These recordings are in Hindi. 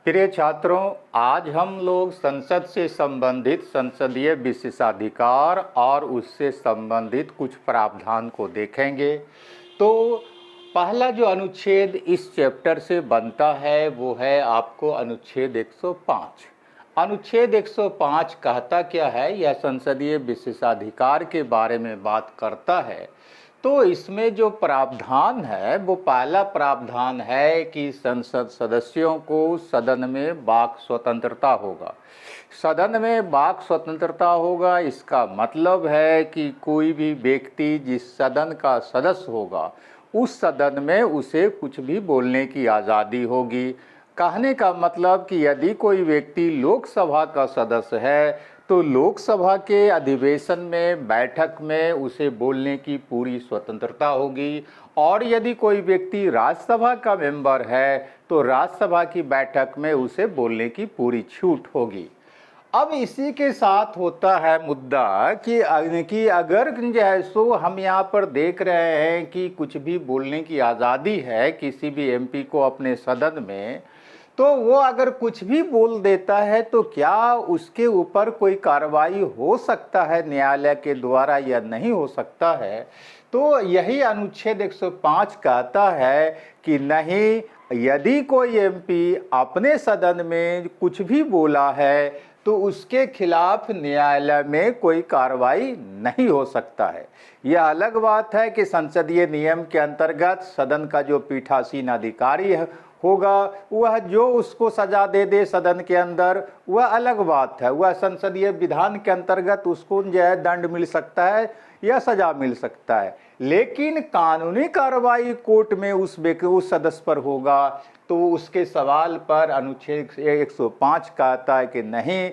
प्रिय छात्रों, आज हम लोग संसद से संबंधित संसदीय विशेषाधिकार और उससे संबंधित कुछ प्रावधान को देखेंगे। तो पहला जो अनुच्छेद इस चैप्टर से बनता है वो है आपको अनुच्छेद 105। अनुच्छेद 105 कहता क्या है? यह संसदीय विशेषाधिकार के बारे में बात करता है। तो इसमें जो प्रावधान है वो पहला प्रावधान है कि संसद सदस्यों को सदन में वाक स्वतंत्रता होगा। सदन में वाक स्वतंत्रता होगा, इसका मतलब है कि कोई भी व्यक्ति जिस सदन का सदस्य होगा उस सदन में उसे कुछ भी बोलने की आज़ादी होगी। कहने का मतलब कि यदि कोई व्यक्ति लोकसभा का सदस्य है तो लोकसभा के अधिवेशन में, बैठक में उसे बोलने की पूरी स्वतंत्रता होगी, और यदि कोई व्यक्ति राज्यसभा का मेंबर है तो राज्यसभा की बैठक में उसे बोलने की पूरी छूट होगी। अब इसी के साथ होता है मुद्दा कि अगर जो है सो हम यहाँ पर देख रहे हैं कि कुछ भी बोलने की आज़ादी है किसी भी एमपी को अपने सदन में, तो वो अगर कुछ भी बोल देता है तो क्या उसके ऊपर कोई कार्रवाई हो सकता है न्यायालय के द्वारा या नहीं हो सकता है? तो यही अनुच्छेद 105 कहता है कि नहीं, यदि कोई एमपी अपने सदन में कुछ भी बोला है तो उसके खिलाफ न्यायालय में कोई कार्रवाई नहीं हो सकता है। यह अलग बात है कि संसदीय नियम के अंतर्गत सदन का जो पीठासीन अधिकारी होगा वह जो उसको सजा दे दे सदन के अंदर, वह अलग बात है। वह संसदीय विधान के अंतर्गत उसको जो है दंड मिल सकता है या सजा मिल सकता है, लेकिन कानूनी कार्रवाई कोर्ट में उस सदस्य पर होगा तो उसके सवाल पर अनुच्छेद 105 कहता है कि नहीं,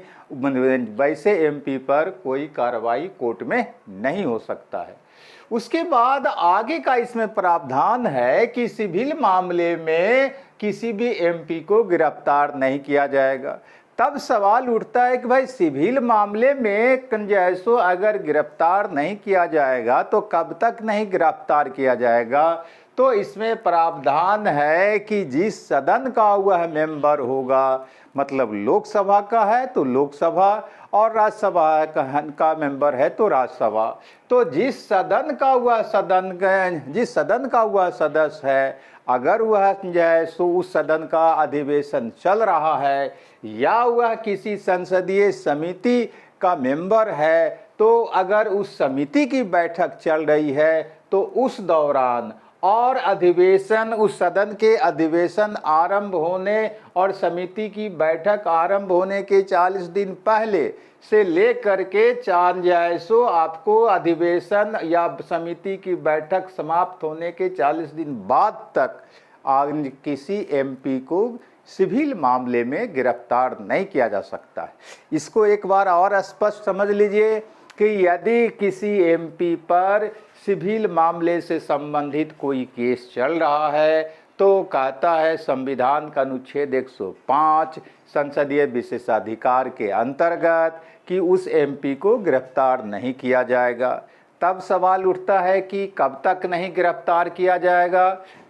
वैसे एमपी पर कोई कार्रवाई कोर्ट में नहीं हो सकता है। उसके बाद आगे का इसमें प्रावधान है कि सिविल मामले में किसी भी एमपी को गिरफ्तार नहीं किया जाएगा। तब सवाल उठता है कि भाई सिविल मामले में जैसो अगर गिरफ्तार नहीं किया जाएगा तो कब तक नहीं गिरफ्तार किया जाएगा? तो इसमें प्रावधान है कि जिस सदन का वह मेंबर होगा, मतलब लोकसभा का है तो लोकसभा और राज्यसभा का मेंबर है तो राज्यसभा, तो जिस सदन का वह सदस्य है, अगर वह जो है सो उस सदन का अधिवेशन चल रहा है या वह किसी संसदीय समिति का मेंबर है, तो अगर उस समिति की बैठक चल रही है तो उस दौरान और अधिवेशन, उस सदन के अधिवेशन आरंभ होने और समिति की बैठक आरंभ होने के 40 दिन पहले से लेकर के सो आपको अधिवेशन या समिति की बैठक समाप्त होने के 40 दिन बाद तक किसी एमपी को सिविल मामले में गिरफ्तार नहीं किया जा सकता है। इसको एक बार और स्पष्ट समझ लीजिए कि यदि किसी एमपी पर सिविल मामले से संबंधित कोई केस चल रहा है तो कहता है संविधान का अनुच्छेद 105 संसदीय विशेषाधिकार के अंतर्गत कि उस एमपी को गिरफ्तार नहीं किया जाएगा। तब सवाल उठता है कि कब तक नहीं गिरफ्तार किया जाएगा?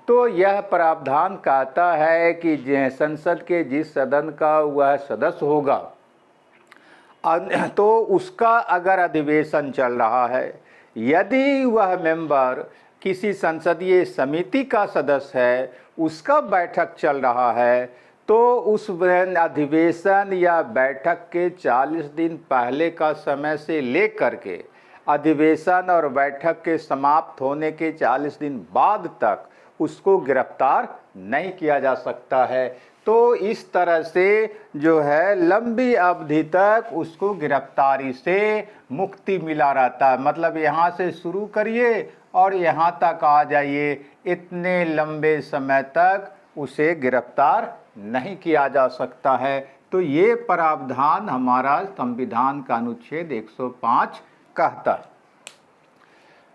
तो यह प्रावधान कहता है कि संसद के जिस सदन का वह सदस्य होगा तो उसका अगर अधिवेशन चल रहा है, यदि वह मेंबर किसी संसदीय समिति का सदस्य है, उसका बैठक चल रहा है, तो उस अधिवेशन या बैठक के 40 दिन पहले का समय से लेकर के अधिवेशन और बैठक के समाप्त होने के 40 दिन बाद तक उसको गिरफ्तार नहीं किया जा सकता है। तो इस तरह से जो है लंबी अवधि तक उसको गिरफ्तारी से मुक्ति मिला रहता है। मतलब यहाँ से शुरू करिए और यहाँ तक आ जाइए, इतने लंबे समय तक उसे गिरफ्तार नहीं किया जा सकता है। तो ये प्रावधान हमारा संविधान का अनुच्छेद 105 कहता है।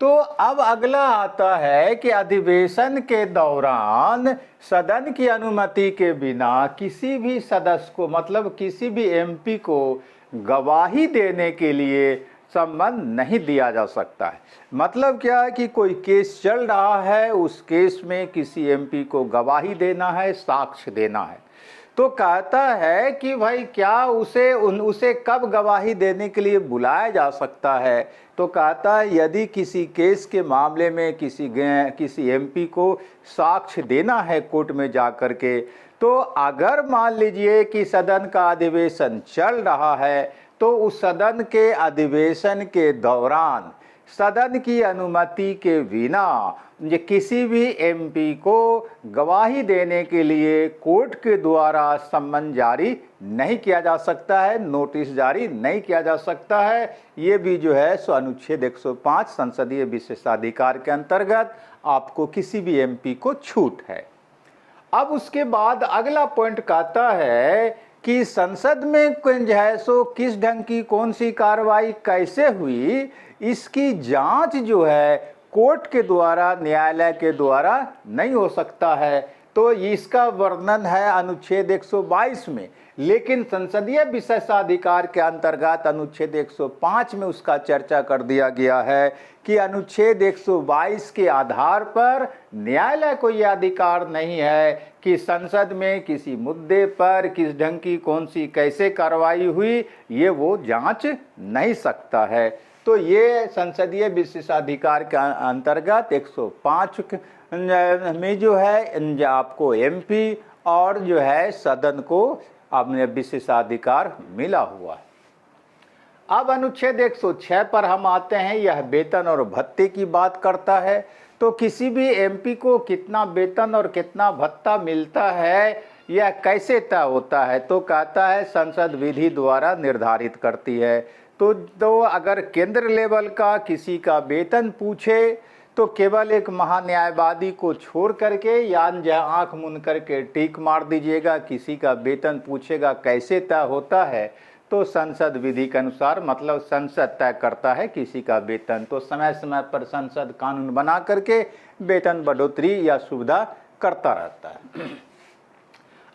तो अब अगला आता है कि अधिवेशन के दौरान सदन की अनुमति के बिना किसी भी सदस्य को, मतलब किसी भी एमपी को गवाही देने के लिए संबंध नहीं दिया जा सकता है। मतलब क्या है कि कोई केस चल रहा है, उस केस में किसी एमपी को गवाही देना है, साक्ष्य देना है, तो कहता है कि भाई क्या उसे कब गवाही देने के लिए बुलाया जा सकता है। तो कहता है यदि किसी केस के मामले में किसी एमपी को साक्ष्य देना है कोर्ट में जा कर के, तो अगर मान लीजिए कि सदन का अधिवेशन चल रहा है तो उस सदन के अधिवेशन के दौरान सदन की अनुमति के बिना ये किसी भी एमपी को गवाही देने के लिए कोर्ट के द्वारा सम्मन जारी नहीं किया जा सकता है, नोटिस जारी नहीं किया जा सकता है। ये भी जो है सो अनुच्छेद 105 संसदीय विशेषाधिकार के अंतर्गत आपको किसी भी एमपी को छूट है। अब उसके बाद अगला पॉइंट कहता है कि संसद में जो है सो किस ढंग की कौन सी कार्रवाई कैसे हुई, इसकी जांच जो है कोर्ट के द्वारा, न्यायालय के द्वारा नहीं हो सकता है। तो इसका वर्णन है अनुच्छेद 122 में, लेकिन संसदीय विशेषाधिकार के अंतर्गत अनुच्छेद 105 में उसका चर्चा कर दिया गया है कि अनुच्छेद 122 के आधार पर न्यायालय को यह अधिकार नहीं है कि संसद में किसी मुद्दे पर किस ढंग की कौन सी कैसे कार्रवाई हुई ये वो जांच नहीं सकता है। तो ये संसदीय विशेषाधिकार के अंतर्गत 105 में जो है आपको एमपी और जो है सदन को अपने विशेषाधिकार मिला हुआ है। अब अनुच्छेद 106 पर हम आते हैं। यह वेतन और भत्ते की बात करता है। तो किसी भी एमपी को कितना वेतन और कितना भत्ता मिलता है यह कैसे तय होता है, तो कहता है संसद विधि द्वारा निर्धारित करती है। तो अगर केंद्र लेवल का किसी का वेतन पूछे तो केवल एक महान्यायवादी को छोड़ करके या जहाँ आँख मूंद करके टीक मार दीजिएगा। किसी का वेतन पूछेगा कैसे तय होता है, तो संसद विधि के अनुसार, मतलब संसद तय करता है किसी का वेतन। तो समय समय पर संसद कानून बना करके वेतन बढ़ोतरी या सुविधा करता रहता है।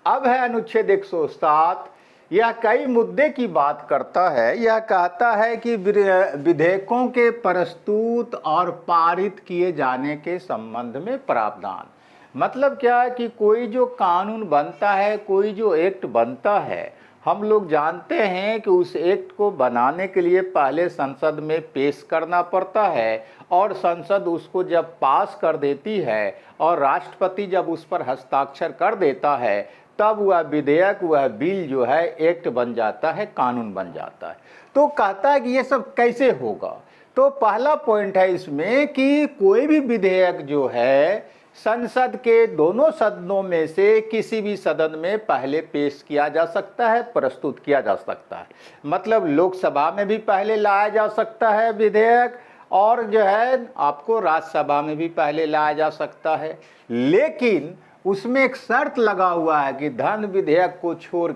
अब है अनुच्छेद 107। यह कई मुद्दे की बात करता है। यह कहता है कि विधेयकों के प्रस्तुत और पारित किए जाने के संबंध में प्रावधान। मतलब क्या है कि कोई जो कानून बनता है, कोई जो एक्ट बनता है, हम लोग जानते हैं कि उस एक्ट को बनाने के लिए पहले संसद में पेश करना पड़ता है और संसद उसको जब पास कर देती है और राष्ट्रपति जब उस पर हस्ताक्षर कर देता है तब वह विधेयक, वह बिल जो है एक्ट बन जाता है, कानून बन जाता है। तो कहता है कि ये सब कैसे होगा। तो पहला पॉइंट है इसमें कि कोई भी विधेयक जो है संसद के दोनों सदनों में से किसी भी सदन में पहले पेश किया जा सकता है, प्रस्तुत किया जा सकता है। मतलब लोकसभा में भी पहले लाया जा सकता है विधेयक और जो है आपको राज्यसभा में भी पहले लाया जा सकता है। लेकिन उसमें एक शर्त लगा हुआ है कि धन विधेयक को छोड़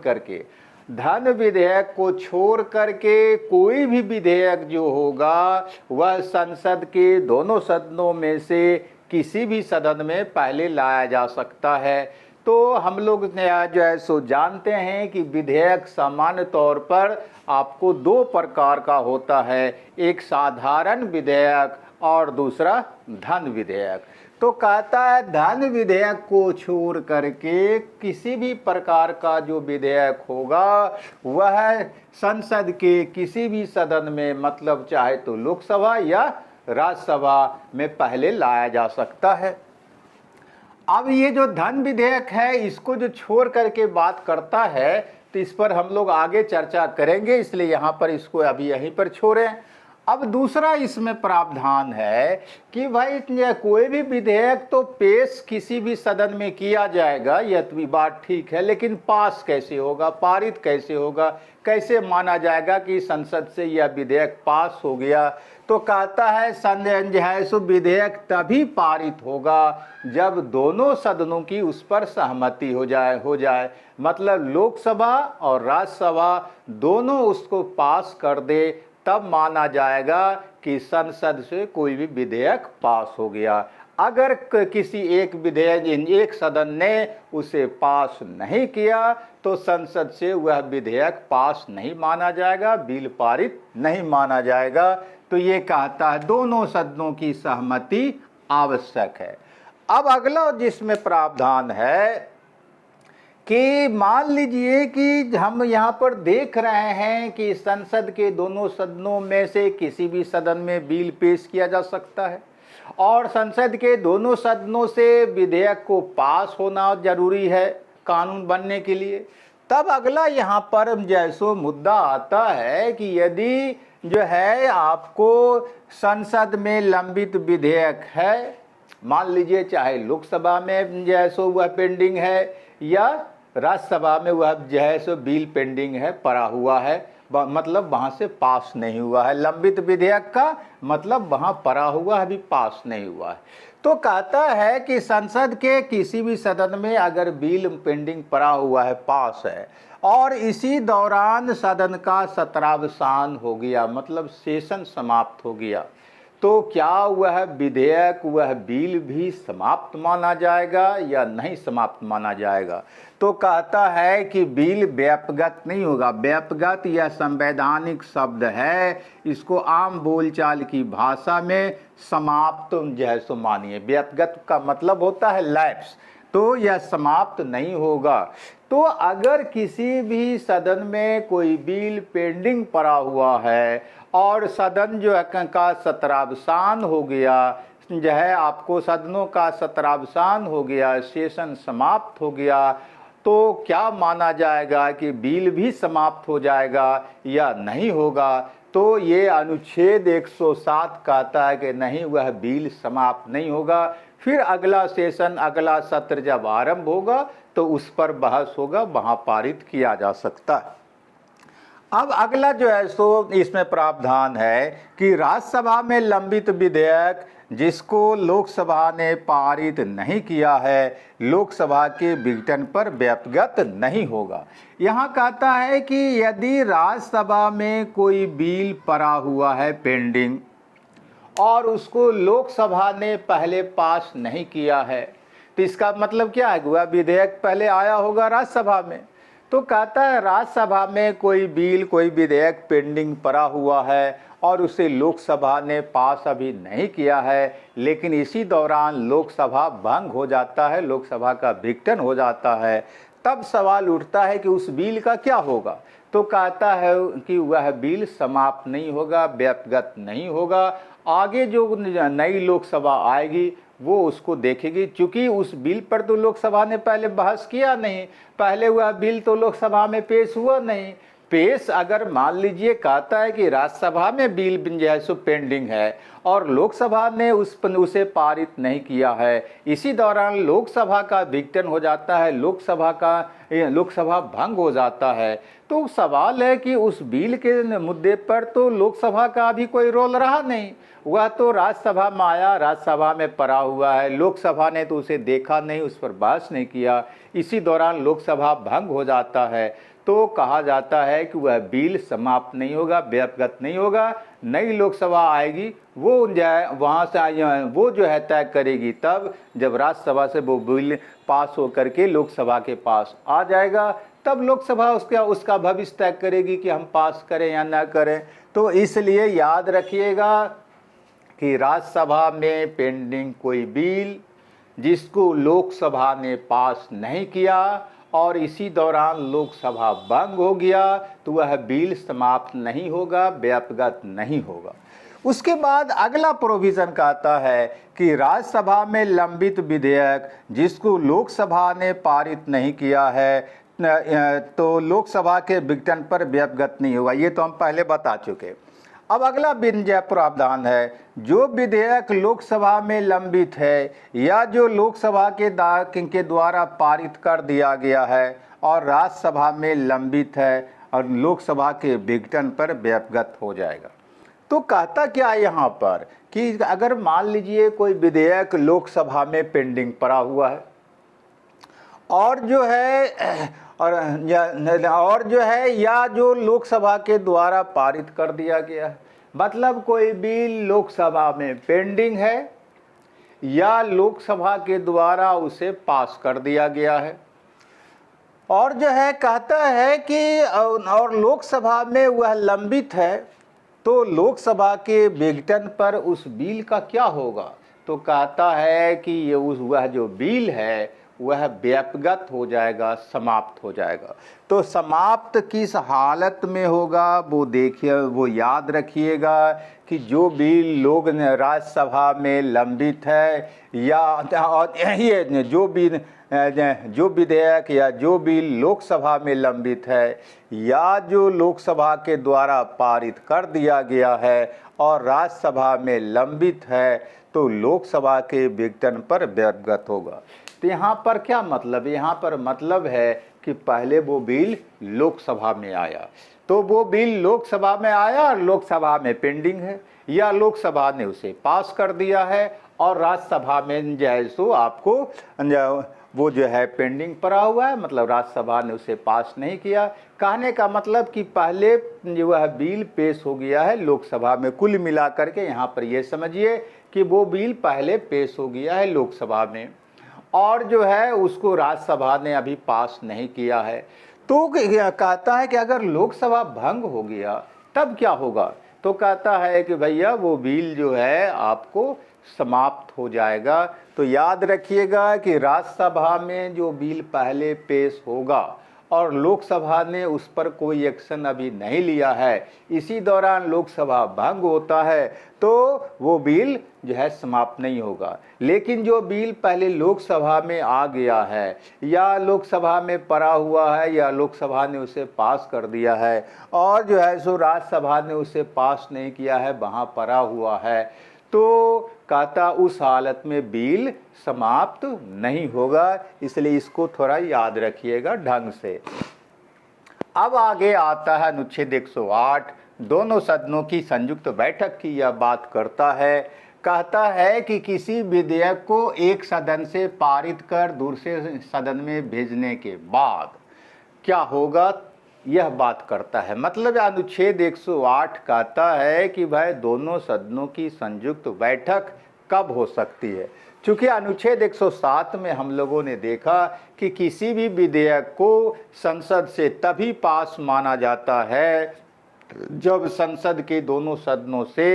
करके कोई भी विधेयक जो होगा वह संसद के दोनों सदनों में से किसी भी सदन में पहले लाया जा सकता है। तो हम लोग जो है सो जानते हैं कि विधेयक सामान्य तौर पर आपको दो प्रकार का होता है, एक साधारण विधेयक और दूसरा धन विधेयक। तो कहता है धन विधेयक को छोड़ करके किसी भी प्रकार का जो विधेयक होगा वह संसद के किसी भी सदन में, मतलब चाहे तो लोकसभा या राज्यसभा में पहले लाया जा सकता है। अब ये जो धन विधेयक है इसको जो छोड़ करके बात करता है तो इस पर हम लोग आगे चर्चा करेंगे, इसलिए यहाँ पर इसको अभी यहीं पर छोड़ें। अब दूसरा इसमें प्रावधान है कि भाई कोई भी विधेयक तो पेश किसी भी सदन में किया जाएगा, यह तो बात ठीक है, लेकिन पास कैसे होगा, पारित कैसे होगा, कैसे माना जाएगा कि संसद से यह विधेयक पास हो गया। तो कहता है सो विधेयक तभी पारित होगा जब दोनों सदनों की उस पर सहमति हो जाए, मतलब लोकसभा और राज्यसभा दोनों उसको पास कर दे, तब माना जाएगा कि संसद से कोई भी विधेयक पास हो गया। अगर किसी एक विधेयक एक सदन ने उसे पास नहीं किया तो संसद से वह विधेयक पास नहीं माना जाएगा, बिल पारित नहीं माना जाएगा। तो ये कहता है दोनों सदनों की सहमति आवश्यक है। अब अगला जिसमें प्रावधान है कि मान लीजिए कि हम यहाँ पर देख रहे हैं कि संसद के दोनों सदनों में से किसी भी सदन में बिल पेश किया जा सकता है और संसद के दोनों सदनों से विधेयक को पास होना जरूरी है कानून बनने के लिए। तब अगला यहाँ पर जैसो मुद्दा आता है कि यदि जो है आपको संसद में लंबित विधेयक है, मान लीजिए चाहे लोकसभा में जैसो वह पेंडिंग है या राज्यसभा में वह जो है सो बिल पेंडिंग है, पड़ा हुआ है, मतलब वहाँ से पास नहीं हुआ है। लंबित विधेयक का मतलब वहाँ पड़ा हुआ है, अभी पास नहीं हुआ है। तो कहता है कि संसद के किसी भी सदन में अगर बिल पेंडिंग पड़ा हुआ है, पास है, और इसी दौरान सदन का सत्रावसान हो गया, मतलब सेशन समाप्त हो गया, तो क्या वह विधेयक, वह बिल भी समाप्त माना जाएगा या नहीं समाप्त माना जाएगा? तो कहता है कि बिल व्यापगत नहीं होगा। व्यापगत यह संवैधानिक शब्द है, इसको आम बोलचाल की भाषा में समाप्त जो है सो मानिए। व्यापगत का मतलब होता है लैप्स, तो यह समाप्त नहीं होगा। तो अगर किसी भी सदन में कोई बिल पेंडिंग पड़ा हुआ है और सदन जो है का सत्रावसान हो गया, जो है आपको सदनों का सत्रावसान हो गया, सेशन समाप्त हो गया, तो क्या माना जाएगा कि बिल भी समाप्त हो जाएगा या नहीं होगा? तो ये अनुच्छेद 107 कहता है कि नहीं, वह बिल समाप्त नहीं होगा। फिर अगला सेशन, अगला सत्र जब आरंभ होगा तो उस पर बहस होगा, वहाँ पारित किया जा सकता है। अब अगला जो है सो इसमें प्रावधान है कि राज्यसभा में लंबित विधेयक जिसको लोकसभा ने पारित नहीं किया है, लोकसभा के विघटन पर व्यापगत नहीं होगा। यहाँ कहता है कि यदि राज्यसभा में कोई बिल पड़ा हुआ है पेंडिंग और उसको लोकसभा ने पहले पास नहीं किया है, तो इसका मतलब क्या है? वह विधेयक पहले आया होगा राज्यसभा में। तो कहता है राज्यसभा में कोई बिल, कोई विधेयक पेंडिंग पड़ा हुआ है और उसे लोकसभा ने पास अभी नहीं किया है, लेकिन इसी दौरान लोकसभा भंग हो जाता है, लोकसभा का विघटन हो जाता है, तब सवाल उठता है कि उस बिल का क्या होगा? तो कहता है कि वह बिल समाप्त नहीं होगा, व्यापगत नहीं होगा। आगे जो नई लोकसभा आएगी वो उसको देखेगी, क्योंकि उस बिल पर तो लोकसभा ने पहले बहस किया नहीं, पहले वह बिल तो लोकसभा में पेश हुआ नहीं। पेश अगर मान लीजिए कहता है कि राज्यसभा में बिल जो है सो पेंडिंग है और लोकसभा ने उसे पारित नहीं किया है, इसी दौरान लोकसभा का विघटन हो जाता है, लोकसभा भंग हो जाता है, तो सवाल है कि उस बिल के मुद्दे पर तो लोकसभा का अभी कोई रोल रहा नहीं, वह तो राज्यसभा में आया, राज्यसभा में पड़ा हुआ है, लोकसभा ने तो उसे देखा नहीं, उस पर बहस नहीं किया, इसी दौरान लोकसभा भंग हो जाता है। तो कहा जाता है कि वह बिल समाप्त नहीं होगा, व्यापगत नहीं होगा। नई लोकसभा आएगी, वो वहाँ से वो जो है तय करेगी, तब जब राज्यसभा से वो बिल पास हो करके लोकसभा के पास आ जाएगा, तब लोकसभा उसका भविष्य तय करेगी कि हम पास करें या ना करें। तो इसलिए याद रखिएगा कि राज्यसभा में पेंडिंग कोई बिल जिसको लोकसभा ने पास नहीं किया और इसी दौरान लोकसभा भंग हो गया, तो वह बिल समाप्त नहीं होगा, व्यापगत नहीं होगा। उसके बाद अगला प्रोविज़न कहता है कि राज्यसभा में लंबित विधेयक जिसको लोकसभा ने पारित नहीं किया है, तो लोकसभा के विघटन पर व्यापगत नहीं होगा। ये तो हम पहले बता चुके। अब अगला विनिजय प्रावधान है, जो विधेयक लोकसभा में लंबित है या जो लोकसभा के द्वारा पारित कर दिया गया है और राज्यसभा में लंबित है और लोकसभा के विघटन पर व्यापगत हो जाएगा। तो कहता क्या है यहाँ पर कि अगर मान लीजिए कोई विधेयक लोकसभा में पेंडिंग पड़ा हुआ है और जो है या जो लोकसभा के द्वारा पारित कर दिया गया है, मतलब कोई बिल लोकसभा में पेंडिंग है या लोकसभा के द्वारा उसे पास कर दिया गया है, और जो है कहता है कि और लोकसभा में वह लंबित है, तो लोकसभा के विघटन पर उस बिल का क्या होगा? तो कहता है कि वह जो बिल है वह व्यपगत हो जाएगा, समाप्त हो जाएगा। तो समाप्त किस हालत में होगा वो देखिए, वो याद रखिएगा कि जो बिल लोग राज्यसभा में लंबित है या ये जो विधेयक या जो बिल लोकसभा में लंबित है या जो लोकसभा के द्वारा पारित कर दिया गया है और राज्यसभा में लंबित है, तो लोकसभा के विघटन पर व्यपगत होगा। तो यहाँ पर क्या मतलब, यहाँ पर मतलब है कि पहले वो बिल लोकसभा में आया, तो वो बिल लोकसभा में आया और लोकसभा में पेंडिंग है, या लोकसभा ने उसे पास कर दिया है और राज्यसभा में जो है सो आपको वो जो है पेंडिंग पड़ा हुआ है, मतलब राज्यसभा ने उसे पास नहीं किया। कहने का मतलब कि पहले जो वह बिल पेश हो गया है लोकसभा में, कुल मिलाकर के यहाँ पर ये समझिए कि वो बिल पहले पेश हो गया है लोकसभा में और जो है उसको राज्यसभा ने अभी पास नहीं किया है। तो कहता है कि अगर लोकसभा भंग हो गया तब क्या होगा, तो कहता है कि भैया वो बिल जो है आपको समाप्त हो जाएगा। तो याद रखिएगा कि राज्यसभा में जो बिल पहले पेश होगा और लोकसभा ने उस पर कोई एक्शन अभी नहीं लिया है, इसी दौरान लोकसभा भंग होता है तो वो बिल जो है समाप्त नहीं होगा। लेकिन जो बिल पहले लोकसभा में आ गया है या लोकसभा में पड़ा हुआ है या लोकसभा ने उसे पास कर दिया है और जो है सो राज्यसभा ने उसे पास नहीं किया है, वहाँ पड़ा हुआ है, तो कहता उस हालत में बिल समाप्त नहीं होगा। इसलिए इसको थोड़ा याद रखिएगा ढंग से। अब आगे आता है अनुच्छेद 108, दोनों सदनों की संयुक्त बैठक की यह बात करता है। कहता है कि किसी विधेयक को एक सदन से पारित कर दूसरे सदन में भेजने के बाद क्या होगा, यह बात करता है। मतलब अनुच्छेद 108 कहता है कि भाई दोनों सदनों की संयुक्त बैठक कब हो सकती है। चूँकि अनुच्छेद 107 में हम लोगों ने देखा कि किसी भी विधेयक को संसद से तभी पास माना जाता है जब संसद के दोनों सदनों से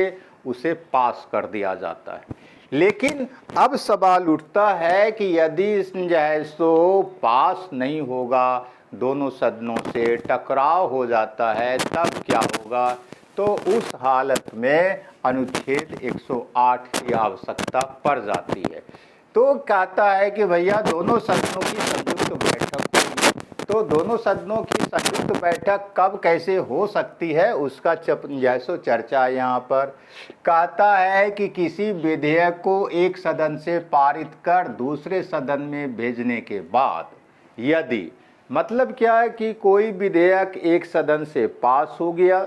उसे पास कर दिया जाता है। लेकिन अब सवाल उठता है कि यदि जो है सो पास नहीं होगा, दोनों सदनों से टकराव हो जाता है, तब क्या होगा। तो उस हालत में अनुच्छेद 108 की आवश्यकता पड़ जाती है। तो कहता है कि भैया दोनों सदनों की संयुक्त बैठक होगी। तो दोनों सदनों की संयुक्त बैठक कब कैसे हो सकती है उसका जैसो चर्चा है यहाँ पर। कहता है कि किसी विधेयक को एक सदन से पारित कर दूसरे सदन में भेजने के बाद, यदि मतलब क्या है कि कोई विधेयक एक सदन से पास हो गया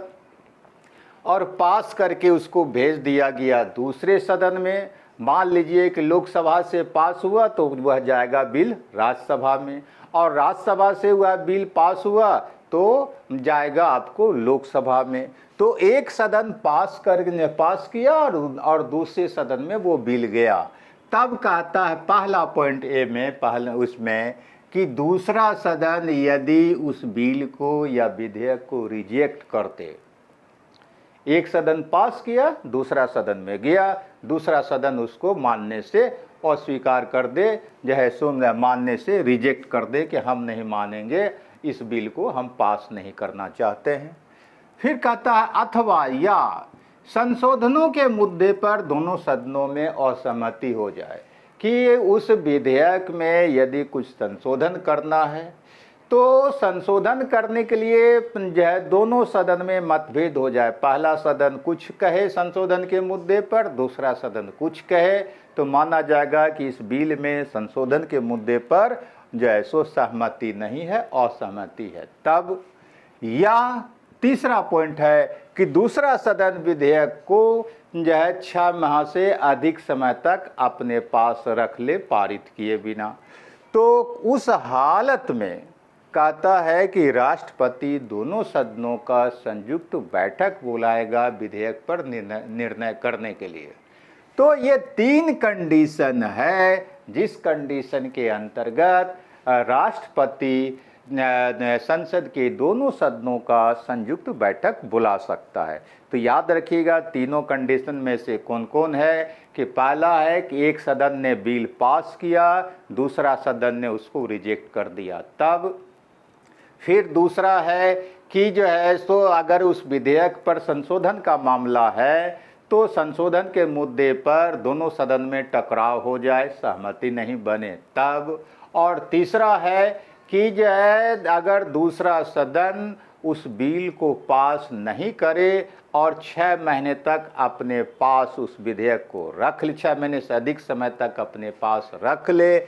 और पास करके उसको भेज दिया गया दूसरे सदन में। मान लीजिए कि लोकसभा से पास हुआ तो वह जाएगा बिल राज्यसभा में, और राज्यसभा से वह बिल पास हुआ तो जाएगा आपको लोकसभा में। तो एक सदन पास किया और दूसरे सदन में वो बिल गया। तब कहता है पहला पॉइंट ए में उसमें कि दूसरा सदन यदि उस बिल को या विधेयक को रिजेक्ट करते, एक सदन पास किया, दूसरा सदन में गया, दूसरा सदन उसको मानने से अस्वीकार कर दे, जो है सो मानने से रिजेक्ट कर दे कि हम नहीं मानेंगे, इस बिल को हम पास नहीं करना चाहते हैं। फिर कहता है अथवा या संशोधनों के मुद्दे पर दोनों सदनों में असहमति हो जाए कि उस विधेयक में यदि कुछ संशोधन करना है तो संशोधन करने के लिए जो है दोनों सदन में मतभेद हो जाए। पहला सदन कुछ कहे संशोधन के मुद्दे पर, दूसरा सदन कुछ कहे, तो माना जाएगा कि इस बिल में संशोधन के मुद्दे पर जो है सो सहमति नहीं है, असहमति है। तब या तीसरा पॉइंट है कि दूसरा सदन विधेयक को जो है 6 माह से अधिक समय तक अपने पास रख ले पारित किए बिना। तो उस हालत में कहता है कि राष्ट्रपति दोनों सदनों का संयुक्त बैठक बुलाएगा विधेयक पर निर्णय करने के लिए। तो ये 3 कंडीशन है जिस कंडीशन के अंतर्गत राष्ट्रपति संसद के दोनों सदनों का संयुक्त बैठक बुला सकता है। तो याद रखिएगा तीनों कंडीशन में से कौन कौन है कि पहला है कि एक सदन ने बिल पास किया, दूसरा सदन ने उसको रिजेक्ट कर दिया तब। फिर दूसरा है कि जो है सो अगर उस विधेयक पर संशोधन का मामला है तो संशोधन के मुद्दे पर दोनों सदन में टकराव हो जाए, सहमति नहीं बने तब। और तीसरा है कि जो है अगर दूसरा सदन उस बिल को पास नहीं करे और 6 महीने तक अपने पास उस विधेयक को रख ले, 6 महीने से अधिक समय तक अपने पास रख ले,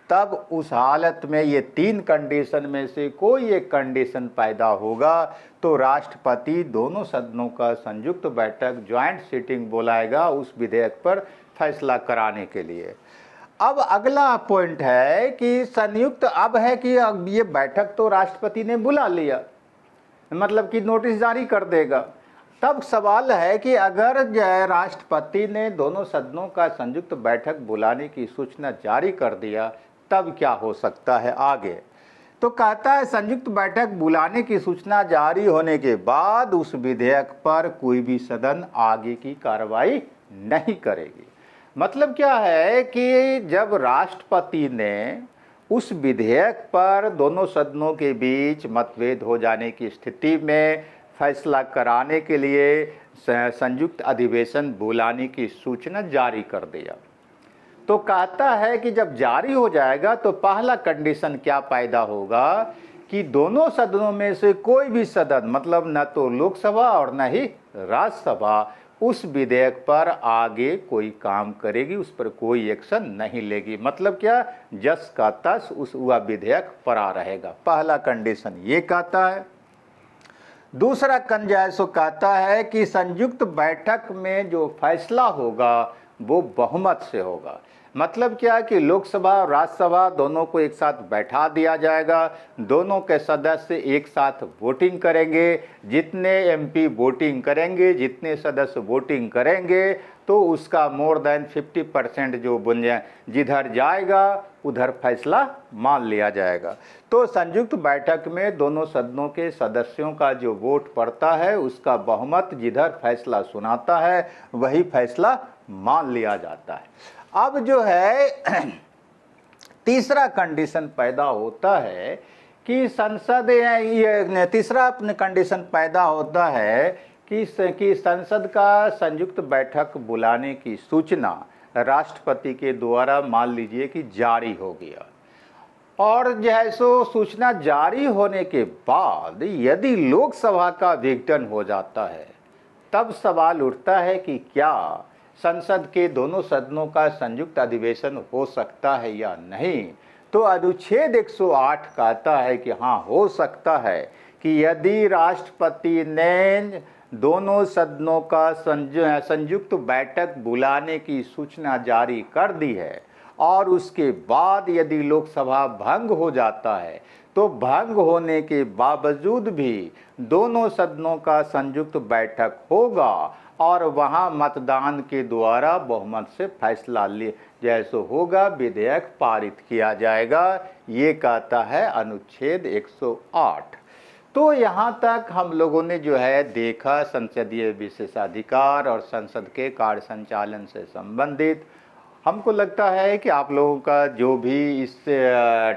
तब उस हालत में ये 3 कंडीशन में से कोई एक कंडीशन पैदा होगा तो राष्ट्रपति दोनों सदनों का संयुक्त बैठक ज्वाइंट सिटिंग बुलाएगा उस विधेयक पर फैसला कराने के लिए। अब अगला पॉइंट है कि संयुक्त अब है कि अब ये बैठक तो राष्ट्रपति ने बुला लिया, मतलब कि नोटिस जारी कर देगा। तब सवाल है कि अगर राष्ट्रपति ने दोनों सदनों का संयुक्त बैठक बुलाने की सूचना जारी कर दिया तब क्या हो सकता है आगे। तो कहता है संयुक्त बैठक बुलाने की सूचना जारी होने के बाद उस विधेयक पर कोई भी सदन आगे की कार्रवाई नहीं करेगी। मतलब क्या है कि जब राष्ट्रपति ने उस विधेयक पर दोनों सदनों के बीच मतभेद हो जाने की स्थिति में फैसला कराने के लिए संयुक्त अधिवेशन बुलाने की सूचना जारी कर दिया, तो कहता है कि जब जारी हो जाएगा तो पहला कंडीशन क्या पैदा होगा कि दोनों सदनों में से कोई भी सदन, मतलब न तो लोकसभा और न ही राज्यसभा, उस विधेयक पर आगे कोई काम करेगी, उस पर कोई एक्शन नहीं लेगी। मतलब क्या, जस का तस उस वह विधेयक पड़ा रहेगा। पहला कंडीशन ये कहता है। दूसरा कंजायसो कहता है कि संयुक्त बैठक में जो फैसला होगा वो बहुमत से होगा। मतलब क्या कि लोकसभा और राज्यसभा दोनों को एक साथ बैठा दिया जाएगा, दोनों के सदस्य एक साथ वोटिंग करेंगे, जितने एमपी वोटिंग करेंगे, जितने सदस्य वोटिंग करेंगे तो उसका मोर देन 50% जो जिधर जाएगा उधर फैसला मान लिया जाएगा। तो संयुक्त बैठक में दोनों सदनों के सदस्यों का जो वोट पड़ता है उसका बहुमत जिधर फैसला सुनाता है वही फैसला मान लिया जाता है। अब जो है तीसरा कंडीशन पैदा होता है कि संसद, ये तीसरा कंडीशन पैदा होता है कि संसद का संयुक्त बैठक बुलाने की सूचना राष्ट्रपति के द्वारा मान लीजिए कि जारी हो गया, और जो है सो सूचना जारी होने के बाद यदि लोकसभा का विघटन हो जाता है तब सवाल उठता है कि क्या संसद के दोनों सदनों का संयुक्त अधिवेशन हो सकता है या नहीं। तो अनुच्छेद 108 कहता है कि हाँ, हो सकता है कि यदि राष्ट्रपति ने दोनों सदनों का संयुक्त बैठक बुलाने की सूचना जारी कर दी है और उसके बाद यदि लोकसभा भंग हो जाता है तो भंग होने के बावजूद भी दोनों सदनों का संयुक्त बैठक होगा और वहां मतदान के द्वारा बहुमत से फैसला ले जैसे होगा विधेयक पारित किया जाएगा। ये कहता है अनुच्छेद 108। तो यहाँ तक हम लोगों ने जो है देखा संसदीय विशेषाधिकार और संसद के कार्य संचालन से संबंधित। हमको लगता है कि आप लोगों का जो भी इस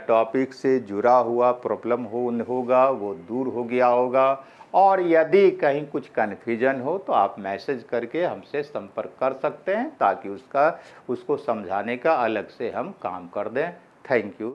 टॉपिक से जुड़ा हुआ प्रॉब्लम होगा वो दूर हो गया होगा, और यदि कहीं कुछ कन्फ्यूजन हो तो आप मैसेज करके हमसे संपर्क कर सकते हैं ताकि उसको समझाने का अलग से हम काम कर दें। Thank you.